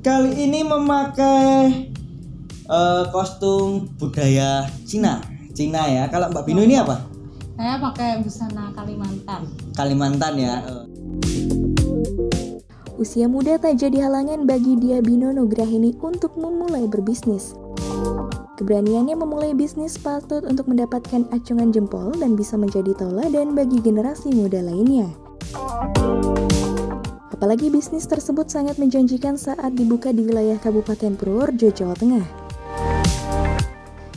kali ini memakai kostum budaya Cina ya. Kalau Mbak Bino ini apa? Saya pakai busana Kalimantan. Kalimantan ya. Usia muda tak jadi halangan bagi Diah Bino Nugraheni untuk memulai berbisnis. Keberaniannya memulai bisnis patut untuk mendapatkan acungan jempol dan bisa menjadi tauladan bagi generasi muda lainnya. Apalagi bisnis tersebut sangat menjanjikan saat dibuka di wilayah Kabupaten Purworejo, Jawa Tengah.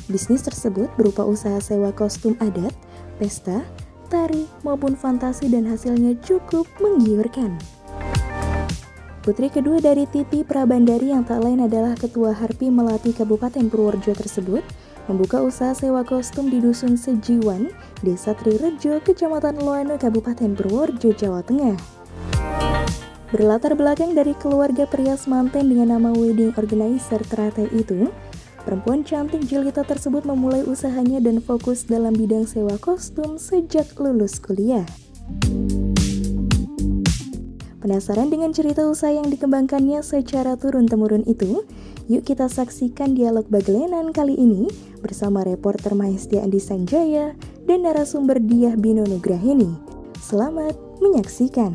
Bisnis tersebut berupa usaha sewa kostum adat, pesta, tari, maupun fantasi dan hasilnya cukup menggiurkan. Putri kedua dari Titi Prabandari yang tak lain adalah Ketua Harpi Melati Kabupaten Purworejo tersebut membuka usaha sewa kostum di Dusun Sejiwan, Desa Trirejo, Kecamatan Loano, Kabupaten Purworejo, Jawa Tengah. Berlatar belakang dari keluarga perias manten dengan nama wedding organizer teratai itu, perempuan cantik jelita tersebut memulai usahanya dan fokus dalam bidang sewa kostum sejak lulus kuliah. Penasaran dengan cerita usaha yang dikembangkannya secara turun-temurun itu? Yuk kita saksikan dialog Bagelenan kali ini bersama reporter Maestia Andi Sanjaya dan narasumber Diah Bino Nugraheni. Selamat menyaksikan.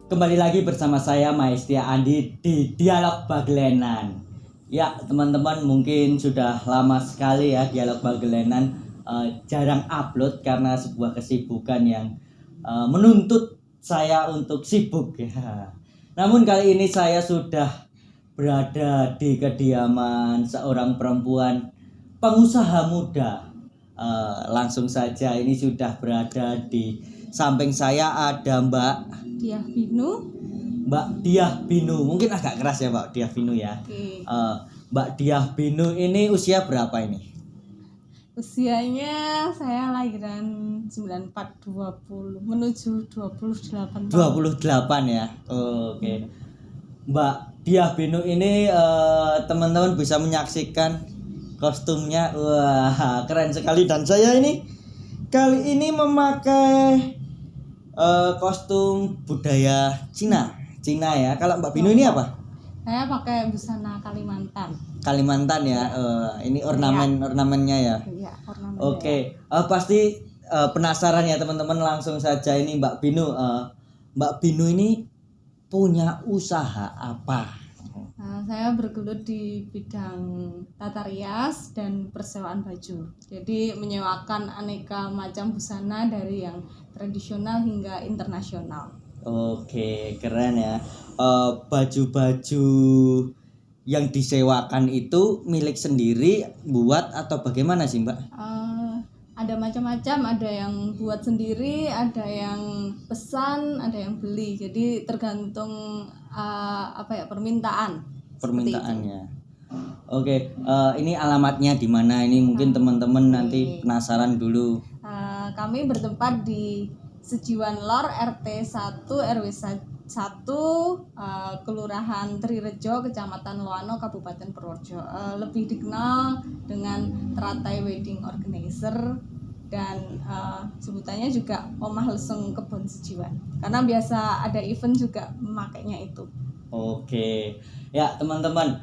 Kembali lagi bersama saya Maestia Andi di Dialog Bagelenan. Ya teman-teman, mungkin sudah lama sekali ya Dialog Bagelenan jarang upload karena sebuah kesibukan yang menuntut saya untuk sibuk ya. Namun kali ini saya sudah berada di kediaman seorang perempuan pengusaha muda. Langsung saja ini sudah berada di samping saya ada Mbak Diah Bino. Mungkin agak keras ya Mbak Diah Bino ya. Oke. Mbak Diah Bino ini usia berapa ini? Usianya saya lahiran 9420 menuju 28 tahun. 28 ya. Oke. Mbak Diah Bino ini teman-teman bisa menyaksikan kostumnya. Wah, keren sekali dan saya ini kali ini memakai kostum budaya Cina ya. Kalau Mbak Bino ini apa? Saya pakai busana Kalimantan. Kalimantan ya. Ini ornamennya ya. Iya, ornamen. Oke. Pasti penasaran ya teman-teman, langsung saja ini Mbak Bino. Mbak Bino ini punya usaha apa? Nah, saya bergelut di bidang tata rias dan persewaan baju. Jadi menyewakan aneka macam busana dari yang tradisional hingga internasional. Oke, keren ya. Baju-baju yang disewakan itu milik sendiri buat atau bagaimana sih Mbak? Ada macam-macam, ada yang buat sendiri, ada yang pesan, ada yang beli. Jadi tergantung permintaannya. Oke, ini alamatnya di mana? Ini mungkin teman-teman nanti penasaran dulu. Kami bertempat di Sejiwan Lor RT 1 RW 1 Kelurahan Trirejo, Kecamatan Loano, Kabupaten Purworejo. Lebih dikenal dengan Teratai Wedding Organizer dan sebutannya juga Omah Lesung Kebon Sejiwan. Karena biasa ada event juga memakainya itu. Oke. Ya, teman-teman,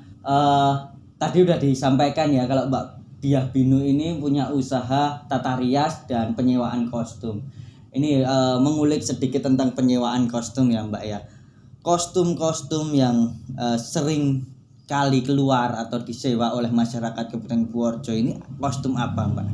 tadi udah disampaikan ya kalau Mbak Diah Bino ini punya usaha tata rias dan penyewaan kostum. Ini mengulik sedikit tentang penyewaan kostum ya Mbak ya. Kostum-kostum yang sering kali keluar atau disewa oleh masyarakat Kabupaten Purworejo ini kostum apa Mbak?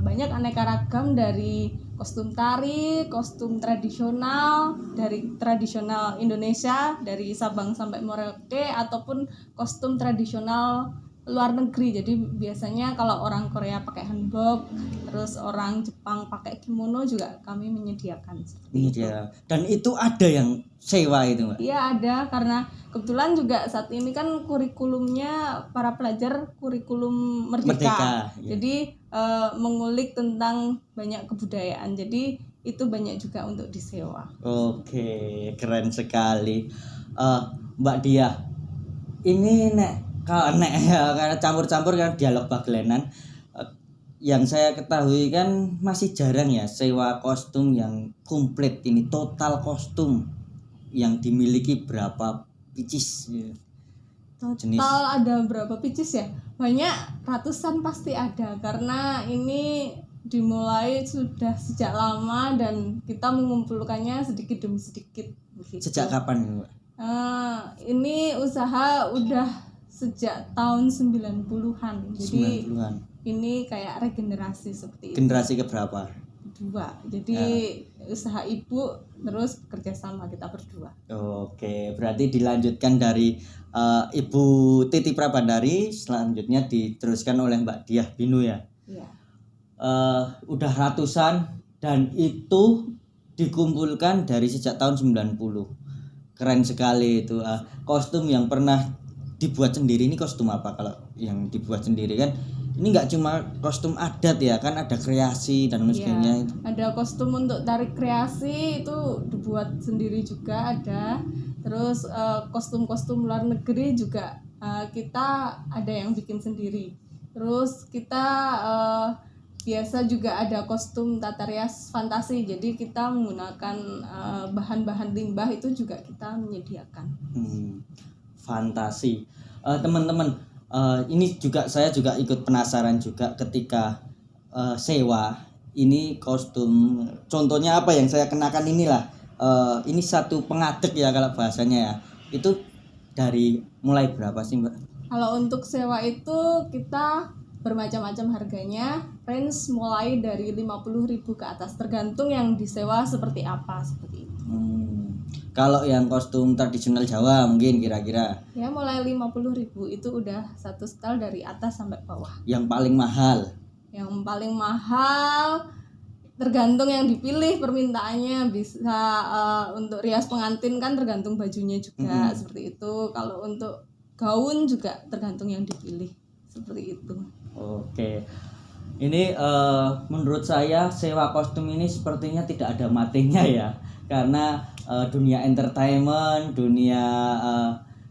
Banyak aneka ragam, dari kostum tari, kostum tradisional, dari tradisional Indonesia, dari Sabang sampai Merauke, ataupun kostum tradisional luar negeri. Jadi biasanya kalau orang Korea pakai hanbok, terus orang Jepang pakai kimono juga kami menyediakan. Iya. Dan itu ada yang sewa itu Mbak? Iya ada, karena kebetulan juga saat ini kan kurikulumnya para pelajar kurikulum Merdeka. Ya. Jadi mengulik tentang banyak kebudayaan. Jadi itu banyak juga untuk disewa. Oke, keren sekali. Mbak Diah, ini karena campur-campur kan Dialog Bagelenan. yang saya ketahui kan masih jarang ya sewa kostum yang komplit ini, total kostum yang dimiliki berapa pieces ya, jenis. Total ada berapa pieces ya? Banyak, ratusan pasti ada, karena ini dimulai sudah sejak lama dan kita mengumpulkannya sedikit demi sedikit begitu. Sejak kapan ini, Mbak? Ini usaha udah sejak tahun 90-an. Jadi 90-an. ini kayak regenerasi seperti itu. Generasi keberapa? Dua. Jadi usaha ibu terus bekerja sama kita berdua. Oke, berarti dilanjutkan dari Ibu Titi Prabandari, selanjutnya diteruskan oleh Mbak Diah Binu ya. Iya. Udah ratusan dan itu dikumpulkan dari sejak tahun 90. Keren sekali itu. Kostum yang pernah dibuat sendiri ini kostum apa kalau yang dibuat sendiri kan? Ini nggak cuma kostum adat ya, kan ada kreasi dan sebagainya. Ada kostum untuk tari kreasi itu dibuat sendiri juga ada. Terus kostum-kostum luar negeri juga kita ada yang bikin sendiri. Terus kita biasa juga ada kostum tata rias fantasi. Jadi kita menggunakan bahan-bahan limbah itu juga kita menyediakan. Fantasi. Teman-teman, ini juga saya juga ikut penasaran juga ketika sewa ini kostum. Contohnya apa yang saya kenakan inilah. Ini satu pengadek ya kalau bahasanya ya. Itu dari mulai berapa sih, Mbak? Kalau untuk sewa itu kita bermacam-macam harganya, range mulai dari 50.000 ke atas, tergantung yang disewa seperti apa, seperti itu. Kalau yang kostum tradisional Jawa mungkin kira-kira ya mulai 50.000 itu udah satu style dari atas sampai bawah. Yang paling mahal Tergantung yang dipilih permintaannya, bisa untuk rias pengantin kan tergantung bajunya juga, seperti itu. Kalau untuk gaun juga tergantung yang dipilih, seperti itu. Oke. Ini menurut saya sewa kostum ini sepertinya tidak ada matinya ya. Karena dunia entertainment, dunia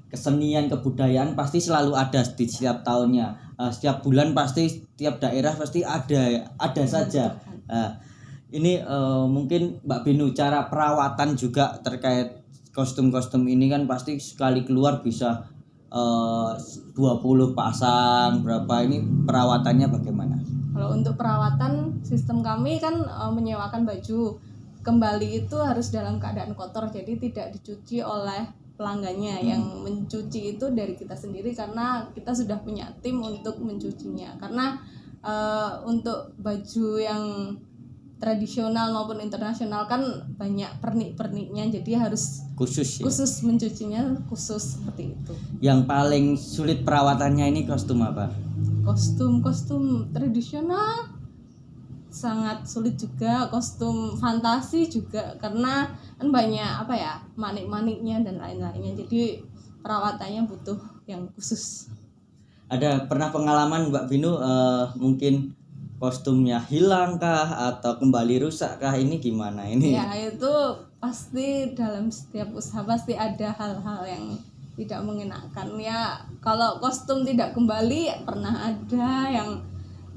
kesenian, kebudayaan pasti selalu ada di setiap tahunnya. Setiap bulan pasti, setiap daerah pasti ada saja. Ini mungkin Mbak Binu, cara perawatan juga terkait kostum-kostum ini kan pasti sekali keluar bisa 20 pasang berapa, ini perawatannya bagaimana? Kalau untuk perawatan, sistem kami kan menyewakan baju kembali itu harus dalam keadaan kotor, jadi tidak dicuci oleh pelanggannya. Yang mencuci itu dari kita sendiri karena kita sudah punya tim untuk mencucinya. Karena untuk baju yang tradisional maupun internasional kan banyak pernik-perniknya, jadi harus Khusus mencucinya khusus, seperti itu. Yang paling sulit perawatannya ini kostum apa? Kostum tradisional sangat sulit juga, kostum fantasi juga, karena kan banyak manik-maniknya dan lain-lainnya, jadi perawatannya butuh yang khusus. Ada pernah pengalaman Mbak Binu mungkin kostumnya hilang kah atau kembali rusak kah, ini gimana ini? Ya itu pasti dalam setiap usaha pasti ada hal-hal yang tidak mengenakan ya. Kalau kostum tidak kembali pernah ada yang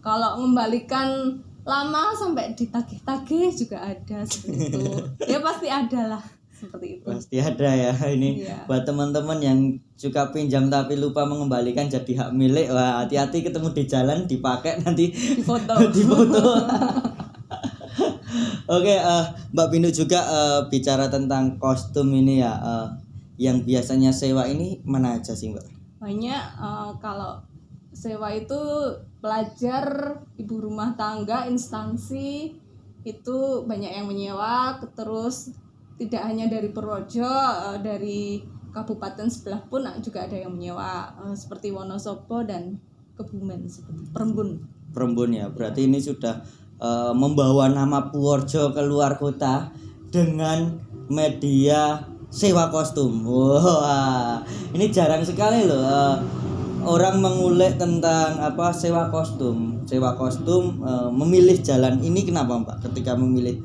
kalau mengembalikan lama sampai ditagih-tagih juga ada, seperti itu. Ya pasti ada lah, seperti itu. Pasti ada ya ini. Iya. Buat teman-teman yang suka pinjam tapi lupa mengembalikan jadi hak milik, wah hati-hati ketemu di jalan dipakai nanti Difoto. Oke, Mbak Binu juga bicara tentang kostum ini ya, yang biasanya sewa ini mana aja sih, Mbak? Banyak. Kalau sewa itu pelajar, ibu rumah tangga, instansi itu banyak yang menyewa. Terus tidak hanya dari Purworejo, dari kabupaten sebelah pun juga ada yang menyewa, seperti Wonosobo dan Kebumen, seperti Perembun ya, berarti ini sudah membawa nama Purworejo ke luar kota dengan media sewa kostum. Wah, ini jarang sekali loh orang mengulik tentang sewa kostum. Memilih jalan ini kenapa, Mbak? Ketika memilih,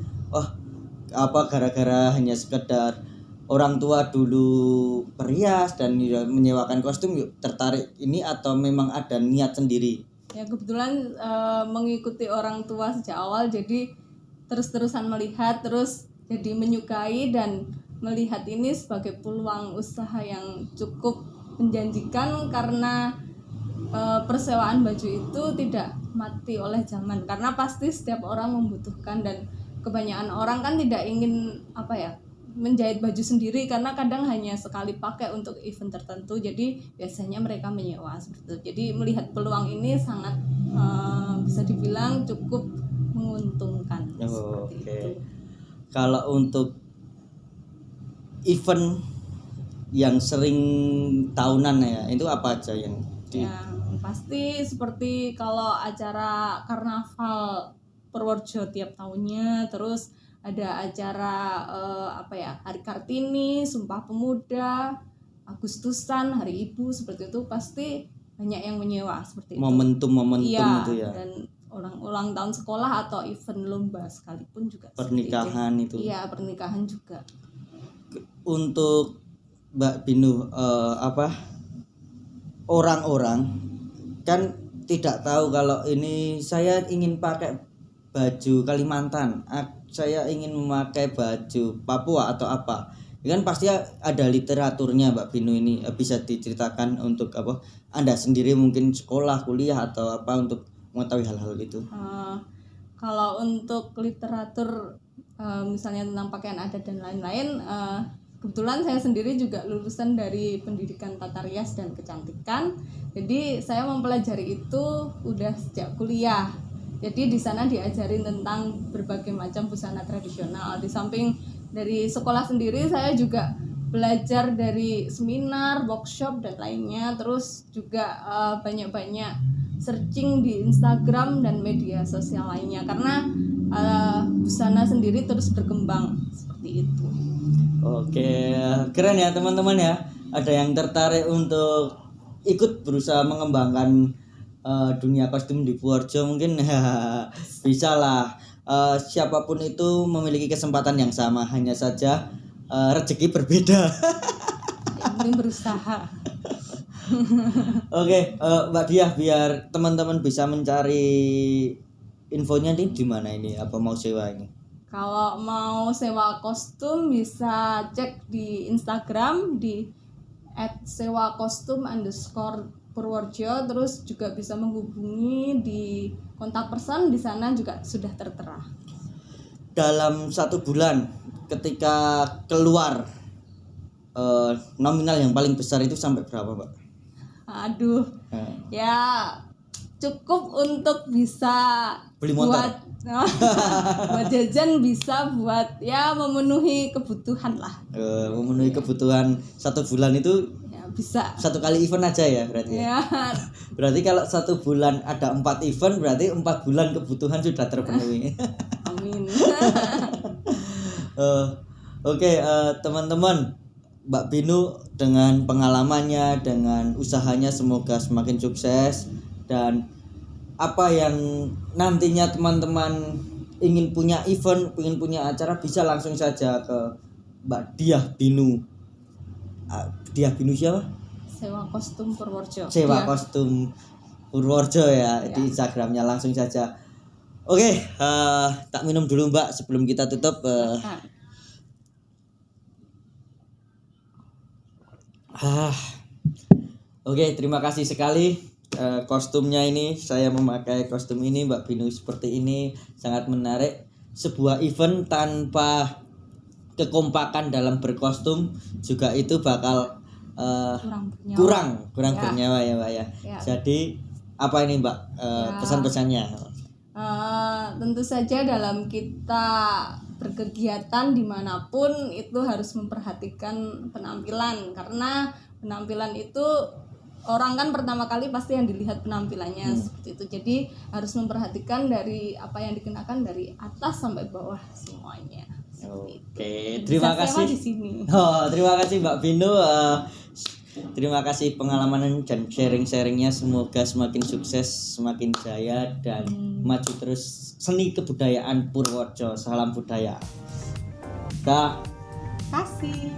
gara-gara hanya sekedar orang tua dulu perias dan menyewakan kostum, yuk tertarik ini, atau memang ada niat sendiri Ya kebetulan mengikuti orang tua sejak awal, jadi terus-terusan melihat, terus jadi menyukai dan melihat ini sebagai peluang usaha yang cukup menjanjikan, karena persewaan baju itu tidak mati oleh zaman, karena pasti setiap orang membutuhkan, dan kebanyakan orang kan tidak ingin menjahit baju sendiri karena kadang hanya sekali pakai untuk event tertentu, jadi biasanya mereka menyewa seperti itu. Jadi melihat peluang ini sangat bisa dibilang cukup menguntungkan. Seperti itu. Kalau untuk event yang sering tahunan ya, itu apa aja yang Ya, pasti seperti kalau acara karnaval Purworejo tiap tahunnya, terus ada acara Hari Kartini, Sumpah Pemuda, Agustusan, Hari Ibu, seperti itu pasti banyak yang menyewa seperti itu. Momentum Iya, itu ya. dan ulang tahun sekolah atau event lomba sekalipun juga. Pernikahan itu. Iya, pernikahan juga. Untuk Mbak Binu, orang-orang kan tidak tahu kalau ini saya ingin pakai baju Kalimantan, saya ingin memakai baju Papua atau apa. Ya kan pasti ada literaturnya Mbak Binu ini. Bisa diceritakan untuk Anda sendiri mungkin sekolah, kuliah atau apa untuk mengetahui hal-hal itu. Kalau untuk literatur misalnya tentang pakaian adat dan lain-lain, kebetulan saya sendiri juga lulusan dari pendidikan tata rias dan kecantikan. Jadi saya mempelajari itu udah sejak kuliah. Jadi di sana diajarin tentang berbagai macam busana tradisional. Di samping dari sekolah sendiri, saya juga belajar dari seminar, workshop dan lainnya. Terus juga banyak-banyak searching di Instagram dan media sosial lainnya, karena busana sendiri terus berkembang seperti itu. Oke, keren ya teman-teman ya. Ada yang tertarik untuk ikut berusaha mengembangkan dunia kostum di Purworejo mungkin bisa lah. Siapapun itu memiliki kesempatan yang sama, hanya saja rezeki berbeda. Yang penting berusaha. Oke, Mbak Diah, biar teman-teman bisa mencari infonya nih di mana ini, apa mau sewa ini? Kalau mau sewa kostum bisa cek di Instagram di @sewakostum_Purworejo, terus juga bisa menghubungi di kontak person, di sana juga sudah tertera. Dalam 1 bulan ketika keluar nominal yang paling besar itu sampai berapa, Mbak? Aduh, ya cukup untuk bisa beli motor, buat jajan, bisa buat ya memenuhi kebutuhan lah. Memenuhi kebutuhan 1 bulan itu Ya bisa. 1 kali event aja ya berarti. Ya. Berarti kalau 1 bulan ada 4 event, berarti 4 bulan kebutuhan sudah terpenuhi. Amin. Oke, teman-teman, Mbak Binu dengan pengalamannya, dengan usahanya semoga semakin sukses, dan apa yang nantinya teman-teman ingin punya event, ingin punya acara, bisa langsung saja ke Mbak Diah Binu. Diah Binu siapa? Sewa kostum Purworejo. Sewa kostum Purworejo ya, di Instagramnya langsung saja. Oke, tak minum dulu Mbak sebelum kita tutup. Oke, terima kasih sekali. Kostumnya ini, saya memakai kostum ini, Mbak Binu seperti ini, sangat menarik. Sebuah event tanpa kekompakan dalam berkostum juga itu bakal kurang bernyawa ya Mbak ya. Jadi apa ini Mbak pesan-pesannya? Tentu saja dalam kita berkegiatan dimanapun itu harus memperhatikan penampilan, karena penampilan itu orang kan pertama kali pasti yang dilihat penampilannya seperti itu. Jadi harus memperhatikan dari apa yang dikenakan dari atas sampai bawah semuanya. Oke, terima kasih. Di sini. Terima kasih Mbak Binu. Terima kasih pengalaman dan sharing-sharingnya. Semoga semakin sukses, semakin jaya, dan maju terus seni kebudayaan Purworejo. Salam budaya. Dah. Kasih.